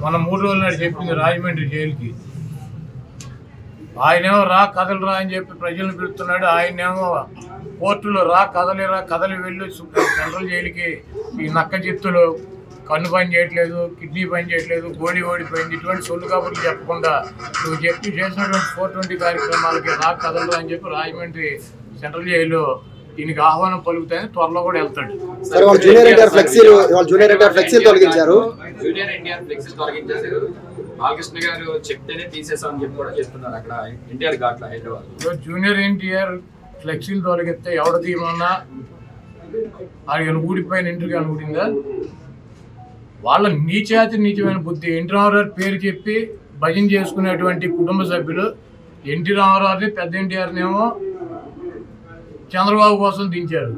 మన 3 రోజుల నాడు చెప్పింది రాజమండ్రి జైలుకి. ఆయనేమో రా కదలరా అని చెప్పి ప్రజలను పిలుస్తున్నాడు. ఆయనేమో కోర్టులో రా కదలిరా కదలి వెళ్ళు సెంట్రల్ జైలుకి. ఈ నక్క జిత్తులు కన్ను పని చేయట్లేదు, కిడ్నీ పని చేయట్లేదు, గోడి ఓడిపోయింది, ఇటువంటి సొల్లు కబుర్లు చెప్పకుండా నువ్వు చెప్పి చేసినటువంటి 420 కార్యక్రమాలకి రా కదలరా అని చెప్పి రాజమండ్రి సెంట్రల్ జైలు దీనికి ఆహ్వానం పలుకుతాయని త్వరలో కూడా వెళ్తాడు. బాలకృష్ణ గారు చెప్తేనే తీసేసామని చెప్పి కూడా చెప్తున్నారు అక్కడ ఎన్టీఆర్ ఘాట్లో హైదరాబాద్. జూనియర్ ఎన్టీఆర్ ఫ్లెక్సీలు తొలగిస్తే ఎవడ తీయమన్నా ఆయన ఊడిపోయిన ఇంటికి అనుకుంటుందా? వాళ్ళ నీచమైన బుద్ధి. ఎన్టీ రామారావు పేరు చెప్పి భజన చేసుకునేటువంటి కుటుంబ సభ్యులు ఎన్టీ రామారావుని పెద్ద ఎన్టీఆర్నేమో చంద్రబాబు కోసం దించారు.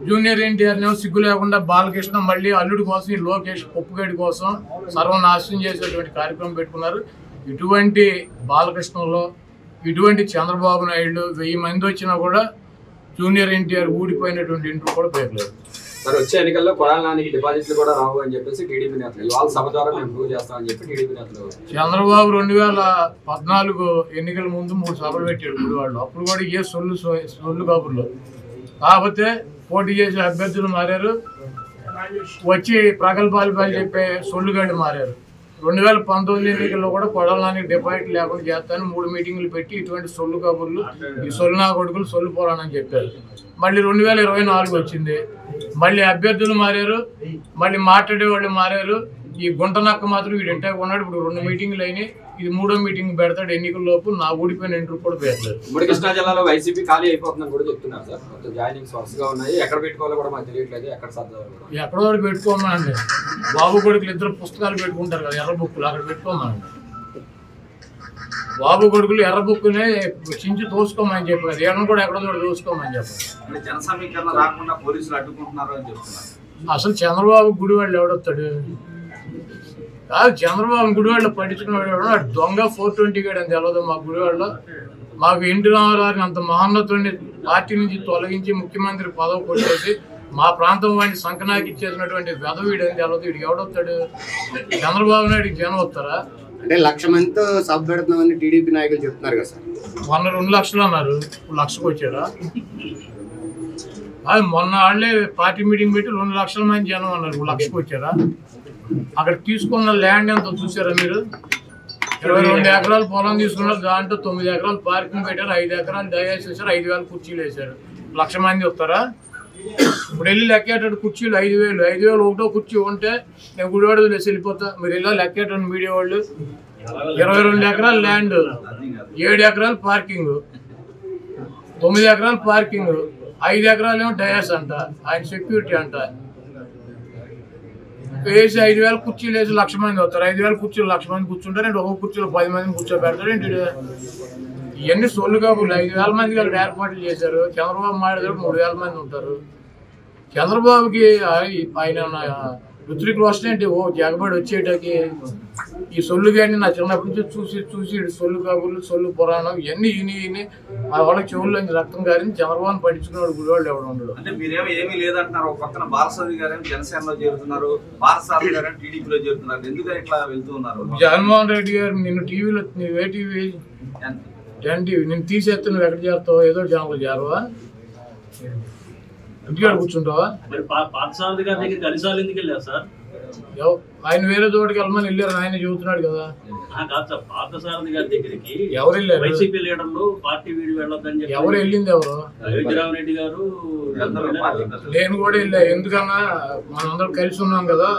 జూనియర్ ఎన్టీఆర్నేమో సిగ్గు లేకుండా బాలకృష్ణ మళ్ళీ అల్లుడి కోసం ఈ లోకేష్ పప్పుగడి కోసం సర్వనాశనం చేసేటువంటి కార్యక్రమం పెట్టుకున్నారు. ఇటువంటి బాలకృష్ణలో ఇటువంటి చంద్రబాబు నాయుడు 1000 మంది వచ్చినా కూడా జూనియర్ ఎన్టీఆర్ ఊడిపోయినటువంటి ఇంట్లో కూడా పేర్లేదు. మరి వచ్చే ఎన్నికల్లో కొడాలి నానికి డిపాజిట్లు కూడా రావు అని చెప్పేసి టీడీపీ నేతలు ఇవాళ సభ ద్వారా మేము ప్రూవ్ చేస్తామని చెప్పి టీడీపీ నేతలు. చంద్రబాబు 2014 ఎన్నికల ముందు 3 సభలు పెట్టాడు గుడివాళ్ళు. అప్పుడు కూడా ఏ సొల్లు కబుర్లు. కాకపోతే పోటీ చేసే అభ్యర్థులు మారారు, వచ్చి ప్రగల్భాలు చెప్పే సొల్లుగాళ్ళు మారారు. 2019 ఎన్నికల్లో కూడా కొడాలి నానికి డిపాజిట్ లేకుండా చేస్తాను 3 మీటింగులు పెట్టి ఇటువంటి సొల్లు కబుర్లు ఈ సొల్లు నా కొడుకులు సొల్లు పోరానని చెప్పారు. మళ్ళీ 2024 వచ్చింది, మళ్ళీ అభ్యర్థులు మారారు, మళ్ళీ మాట్లాడే వాళ్ళు మారారు. ఈ గుంట నక్క మాత్రం వీడు ఇంటాక ఉన్నాడు. ఇప్పుడు 2 మీటింగులు అయినాయి, ఇది 3వ మీటింగ్ పెడతాడు ఎన్నికల్లోపు. నా ఊడిపోయిన ఇంటర్ కూడా పెడతాడు. ఉమ్మడి కృష్ణా జిల్లాలో వైసీపీ ఖాళీ అయిపోతుందని కూడా చెప్తున్నారు సార్. మొత్తం జాయినింగ్స్ వరుసగా ఉన్నాయి, ఎక్కడ పెట్టుకోవాలో కూడా మాకు తెలియట్లేదు. ఎక్కడో పెట్టుకోమనండి. బాబు కొడుకులు 2 పుస్తకాలు పెట్టుకుంటారు కదా ఎర్ర బుక్కులు, అక్కడ పెట్టుకోమనండి. బాబు కొడుకులు ఎర్ర బుక్కునే చించి తోసుకోమని చెప్పారు. ఏమన్నా కూడా ఎక్కడో తోసుకోమని చెప్పారు. జన సమీకరణ రాకుండా పోలీసులు అడ్డుకుంటున్నారు అని చెప్తున్నారు. అసలు చంద్రబాబు గుడివాళ్ళు ఎవడొస్తాడు? కాదు, చంద్రబాబు గుడివాళ్ళు పట్టించుకున్నాడు. దొంగ 420 గడు అని తెలియదు మా గుడివాళ్ళలో. మాకు ఎన్టీ రామారావుని అంత మహోన్నతుడిని పార్టీ నుంచి తొలగించి ముఖ్యమంత్రి పదవి కొట్టేసి మా ప్రాంతం వాడిని సంకనాకి ఇచ్చేసినటువంటి వెధవీడు అని తెలియదు. వీడికి ఎవడొస్తాడు? చంద్రబాబు నాయుడికి జనం వస్తారా? అంటే 1,00,000 మందితో సభ పెడుతున్నామని టీడీపీ నాయకులు చెప్తున్నారు కదా సార్. మొన్న 2 లక్షలు అన్నారు, 1,00,000కి వచ్చారా? అది మొన్న వాళ్ళే పార్టీ మీటింగ్ పెట్టి 2 లక్షల మంది జనం అన్నారు, 1,00,000కి వచ్చారా? అక్కడ తీసుకున్న ల్యాండ్ ఎంత చూసారా మీరు? 22 ఎకరాలు పొలం తీసుకున్నారు, దాంట్లో 9 ఎకరాలు పార్కింగ్ పెట్టారు, 5 ఎకరాలు దయచేసి వేసారు, 5,000 కుర్చీలు వేశారు. 1,00,000 మంది వస్తారా? ఇప్పుడు వెళ్ళి లెక్కేటాడు కుర్చీలు 5,000 ఒకటో కుర్చీ ఉంటే నేను గుడివాడ వేసి వెళ్ళిపోతా. మీరు ఇలా లెక్కేటండి మీడియా వాళ్ళు. 22 ఎకరాలు ల్యాండ్, 7 ఎకరాలు పార్కింగ్, 9 ఎకరాలు పార్కింగ్, 5 ఎకరాలు ఏమో డయాస్ అంట, ఆయన సెక్యూరిటీ అంట. వేసి 5,000 కుర్చీలు వేసి 1,00,000 మంది వస్తారు. 5,000 కుర్చీలు 1,00,000 మంది కూర్చుంటారు. అంటే ఒక కుర్చీలో 10 మందిని కూర్చోబెడతారు ఏంటి? ఇవన్నీ సొల్లు కాబులు. 5,000 మందికి అక్కడ ఏర్పాట్లు చేశారు. చంద్రబాబు మాట్లాడారు 3,000 మంది ఉంటారు. చంద్రబాబుకి ఆయన రుద్రికులు వస్తాయంటే ఓ జగబడి వచ్చేటకి ఈ సొల్లు కానీ నా చిన్నప్పటి నుంచి చూసి సొల్లు కబుర్లు సొల్లు పురాణం ఇవన్నీ ఈయన ఆ వాళ్ళకి చెవుల్లో రక్తం గారిని చంద్రబాబు పట్టించుకున్నాడు గుడివాళ్ళు ఎవడు ఉండడు. అంటే మీరేమో ఏమీ లేదంటున్నారు. ఒక పక్కన బాలసారి గారు జనసేనలో చేరుతున్నారు, బాలసారి గారు టీడీపీలో చేరుతున్నారు. ఎందుకని ఇట్లా వెళ్తూ ఉన్నారు? జగన్మోహన్ రెడ్డి గారు నిన్ను టీవీలో ఏ టీవీ 10 టీవీ నిన్ను తీసేస్తే నువ్వు ఎక్కడ చేస్తావు? ఏదో ఛానల్ చేరవా? ఇంటికాడ కూర్చుంటావా? ఆయన వేరే చోటుకి వెళ్ళమని వెళ్ళారు, ఆయన చెబుతున్నాడు కదా. ఎవరు వెళ్ళారు? వైసీపీ లీడర్లు పార్టీ వీడి వెళ్ళొద్దని చెప్పి ఎవరు వెళ్ళింది? ఎవరు? అయోధ్యరామరెడ్డి గారు నేను కూడా వెళ్ళా. ఎందుకన్నా మనందరం కలిసి ఉన్నాం కదా,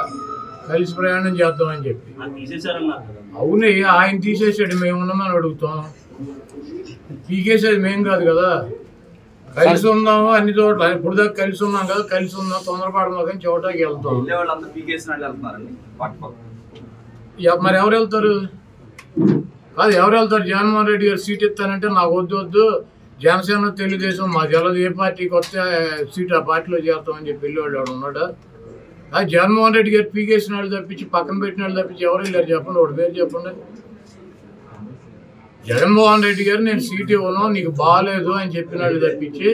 కలిసి ప్రయాణం చేద్దామని చెప్పి. అవునే, ఆయన తీసేసాడు, మేము ఉన్నామని అడుగుతాం. పీకేసేది మేం కాదు కదా. కలిసి ఉన్నాము అన్ని చోట్ల, ఇప్పుడు దాకా కలిసి ఉన్నాం కదా, కలిసి ఉన్నాం, తొందరపడమా కానీ చోటకి వెళ్తాం. మరి ఎవరు వెళ్తారు? కాదు, ఎవరు వెళ్తారు? జగన్మోహన్ రెడ్డి గారు సీట్ ఇస్తానంటే నాకు వద్దు, జనసేన తెలుగుదేశం మా జలది ఏ పార్టీకి వస్తే సీట్ ఆ పార్టీలో చేస్తామని చెప్పి వెళ్ళేవాళ్ళు ఎవడు ఉన్నాడా? అది జగన్మోహన్ రెడ్డి గారు పీకేసిన వాళ్ళు తప్పించి పక్కన పెట్టిన వాళ్ళు తప్పించి ఎవరు వెళ్ళారు చెప్పండి? ఒకటి పేరు చెప్పండి. జగన్మోహన్ రెడ్డి గారు నేను సీట్ ఇవ్వను నీకు బాగాలేదు అని చెప్పిన వాళ్ళు తప్పించి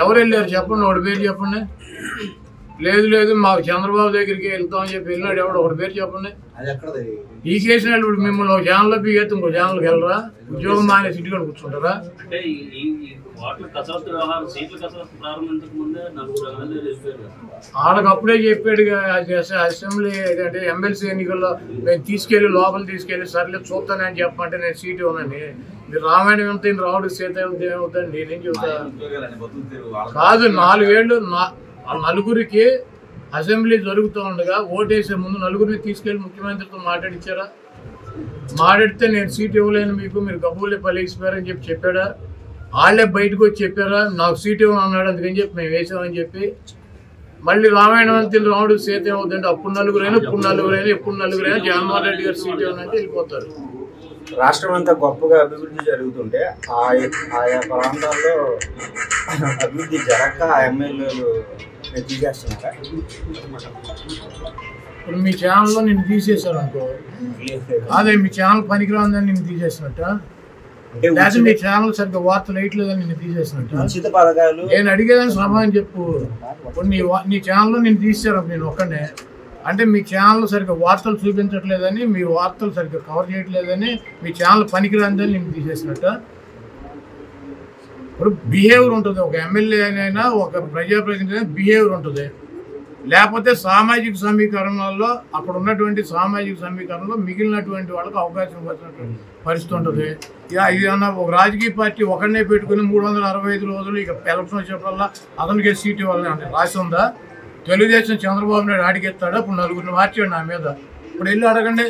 ఎవరు వెళ్ళారు చెప్పండి? ఒకటి పేరు చెప్పండి. లేదు లేదు మాకు చంద్రబాబు దగ్గరికి వెళ్తామని చెప్పి వెళ్ళినాడు ఎవడో ఒకటి పేరు చెప్పండి. ఈ కేసిన ఇప్పుడు మిమ్మల్ని ఒక ఛానల్లో పీకెత్తి ఇంకో ఛానల్కి వెళ్ళరా? ఉద్యోగం మానేసి ఇంటికాడ కూర్చుంటారా? అంటే ఈ ఓట్ల కసరత్తు వ్యవహారం సీట్ల కసరత్తు ప్రారంభించక ముందే 4 ఎమ్మెల్యేలు వెళ్ళిపోయారు. వాళ్ళకి అప్పుడే చెప్పాడుగా అసెంబ్లీ అంటే ఎమ్మెల్సీ ఎన్నికల్లో నేను తీసుకెళ్ళి లోపల తీసుకెళ్ళి సర్లే చూస్తానని చెప్పమంటే నేను సీట్ ఇవ్వనని. మీరు రామాయణం ఎంత రావుడు సీత ఏమవుతుంది నేనేం చెబుతా? కాదు 4 ఏళ్ళు నలుగురికి అసెంబ్లీ జరుగుతూ ఉండగా ఓటేసే ముందు నలుగురిని తీసుకెళ్లి ముఖ్యమంత్రితో మాట్లాడించారా? మాట్లాడితే నేను సీట్ ఇవ్వలేను మీకు, మీరు గబ్బులే పలిగిపోయారని చెప్పాడా? వాళ్ళే బయటకు వచ్చి చెప్పారా నాకు సీట్ ఇవ్వను అన్నాడు, అందుకని చెప్పి మేము వేసామని చెప్పి. మళ్ళీ రామాయణం అంతే రావుడు సీత ఏమవుతుందంటే అప్పుడు నలుగురైనా ఎప్పుడు నలుగురైనా జగన్మోహన్ రెడ్డి గారు సీట్ ఇవ్వనంటే వెళ్ళిపోతారు. రాష్ట్రం అంతా గొప్పగా అభివృద్ధి జరుగుతుంటే ఆయా ప్రాంతాల్లో అభివృద్ధి జరగక ఆ ఎమ్మెల్యేలు తీసేస్తున్నారా? ఇప్పుడు మీ ఛానల్లో నిన్ను తీసేశారు అనుకో, అదే మీ ఛానల్ పనికిరాందని నిన్ను తీసేసినట్ట, లేదా మీ ఛానల్ సరిగ్గా వార్తలు వేయట్లేదని నిన్ను తీసేసినట్ట. ఉచిత పథకాలు నేను అడిగేదాన్ని సమాధానం చెప్పు. ఇప్పుడు నీ ఛానల్లో నిన్ను తీసేశారు నేను ఒక్కనే అంటే మీ ఛానల్ సరిగ్గా వార్తలు చూపించట్లేదని, మీ వార్తలు సరిగ్గా కవర్ చేయట్లేదని, మీ ఛానల్ పనికిరాందని నిన్ను తీసేసినట్ట. ఇప్పుడు బిహేవియర్ ఉంటుంది, ఒక ఎమ్మెల్యే అయినా ఒక ప్రజాప్రతినిధి అయినా బిహేవియర్ ఉంటుంది. లేకపోతే సామాజిక సమీకరణాల్లో అక్కడ ఉన్నటువంటి సామాజిక సమీకరణలో మిగిలినటువంటి వాళ్ళకి అవకాశం వచ్చినటువంటి పరిస్థితి ఉంటుంది. ఇది అన్న ఒక రాజకీయ పార్టీ ఒకరినే పెట్టుకుని 365 రోజులు ఇక ఎలక్షన్ వచ్చేటల్లా అతనికే సీట్ ఇవ్వాలని అంటే రాసి ఉందా? తెలుగుదేశం చంద్రబాబు నాయుడు అడిగెత్తాడు, ఇప్పుడు నలుగురిని మార్చాడు నా మీద. ఇప్పుడు వెళ్ళి అడగండి.